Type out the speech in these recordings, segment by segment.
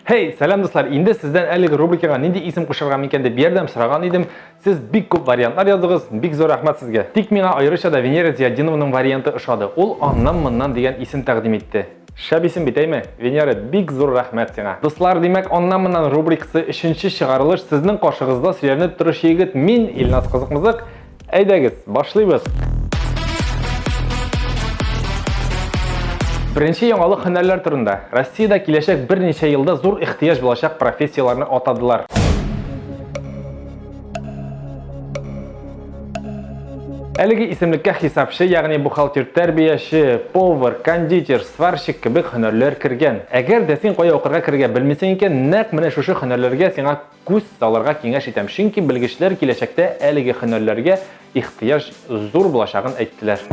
Hey, сәлем достар. Инде сездән әлеге рубрикага нинди исем кушарга микән дип ярдәм сораган идем. Сез бик күп вариантлар яздыгыз. Бик зур рәхмәт сезгә. Тик миңа аеруча да Венера Зияддинованың варианты ошады. Ул аннан-моннан дигән исем тәкъдим итте. Шәп исем бит әйме? Венера, бик зур рәхмәт сиңа. Дуслар, димәк, аннан-моннан рубрикасы 3нче чыгарылыш сезнең каршыгызда сөйләнеп торыш егет мин, Илназ Кызыкмызык. Әйдәгез, башлыйбыз. Беренче яңалык һөнәрләр турында. Россиядә киләчәк берничә елда зур ихтыяҗ булачак профессияларны атадылар. Әлеге исемлеккә хисапчы, ягъни бухгалтер, тәрбияче, повар, кондитер, сварщик кебек һөнәрләр кергән. Әгәр дә син кая укырга керергә белмисең икән, нәкъ менә шушы һөнәрләргә сиңа күз салырга киңәш итәм. Чөнки белгечләр киләчәктә әлеге һөнәрләргә ихтыяҗ зур булачагын әйттеләр.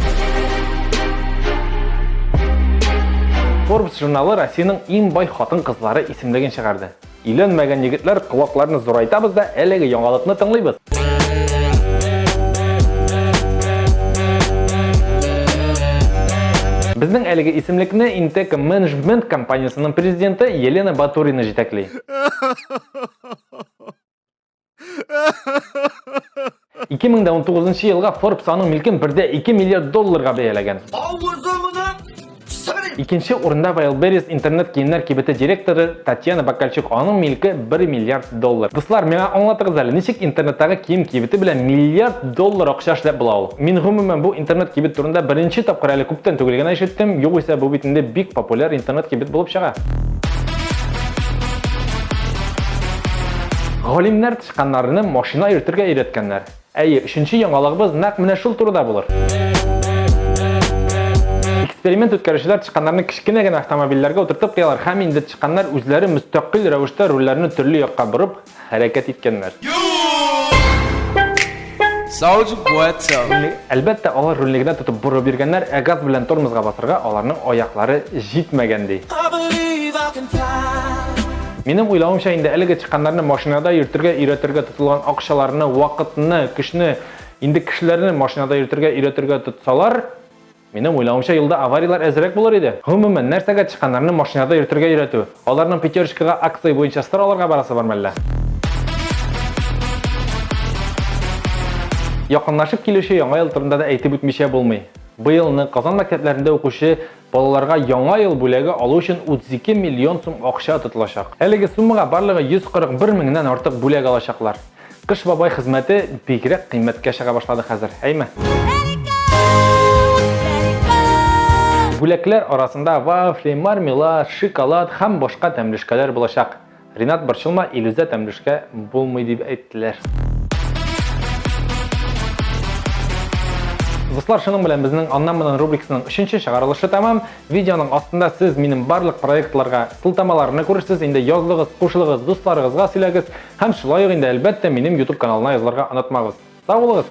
Forbes журналы Россиянең иң бай хатын-кызлары исемлеген чыгарды. Өйләнмәгән егетләр, колакларны зурайтабыз да әлеге яңалыкны тыңлыйбыз. Безнең әлеге исемлекне Intec Management компаниясының президенты Елена Батурина җитәкли. 2019 елга Forbes аның милкен 1,2 миллиард долларга бәяләгән. Икенче урында Wildberries интернет киемнәр кибете директоры Татьяна Бакальчук, аның милке 1 миллиард доллар. Дуслар, миңа аңлатыгыз әле, ничек интернеттагы кием кибете белән миллиард доллар акча эшләп була ул? Мин гомумән бу интернет кибет турында беренче тапкыр әле күптән түгел генә ишеттем, югыйсә бу бит инде бик популяр интернет кибет булып чыга. Галимнәр тышканнарны машина йөртергә өйрәткәннәр. Әйе, 3нче яңалыгыбыз нәкъ менә шул турыда булыр. Эксперимент үткәрүчеләр тышканнарны кичкенә генә автомобильләргә утыртып куялар һәм инде тышканнар үзләре мөстәкыйль рәвештә рульләрне төрле якка борып хәрәкәт иткәннәр. Әлбәттә, алар рульне генә тотып борып биргәннәр, ә газ белән тормозга басырга аларның аяклары җитмәгән ди. Минем уйлавымча, инде әлеге тышканнарны машинада йөртергә өйрәтергә тотылган акчаларны, вакытны, көчне инде кешеләрне машинада йөртергә тотсалар, минем уйлавымча, елда авариялар әзрәк булыр иде. Гомумән, нәрсәгә тышканнарны машинада йөртергә өйрәтү? Аларның пятерочкага акция буенча стар алырга барасы бармы әллә? Якынлашып килүче яңа ел турында да әйтеп үтмичә булмый. Быелны Казан мәктәпләрендә укучы балаларга яңа ел бүләге алу өчен 32 миллион сум акча тотылачак. Әлеге суммага барлыгы 141 меңнән артык бүләк алачаклар. Кыш бабай хезмәте бигрәк кыйммәткә чыга башлады хәзер. Әйме? Бүләкләр арасында вафли, мармелад, шоколад һәм башка тәмлешкәләр булачак. Ринат борчылма, илүзә тәмлешкә булмый дип әйттеләр. Дуслар, шуның белән безнең аннан-моннан рубрикасының 3нче чыгарылышы тәмам. Видеоның астында сез минем барлык проектларга сылтамаларны күрерсез. Инде язлыгыз, кушылыгыз, дусларыгызга сөйләгез һәм шулай ук инде әлбәттә минем YouTube каналына язылырга онытмагыз. Сау булыгыз!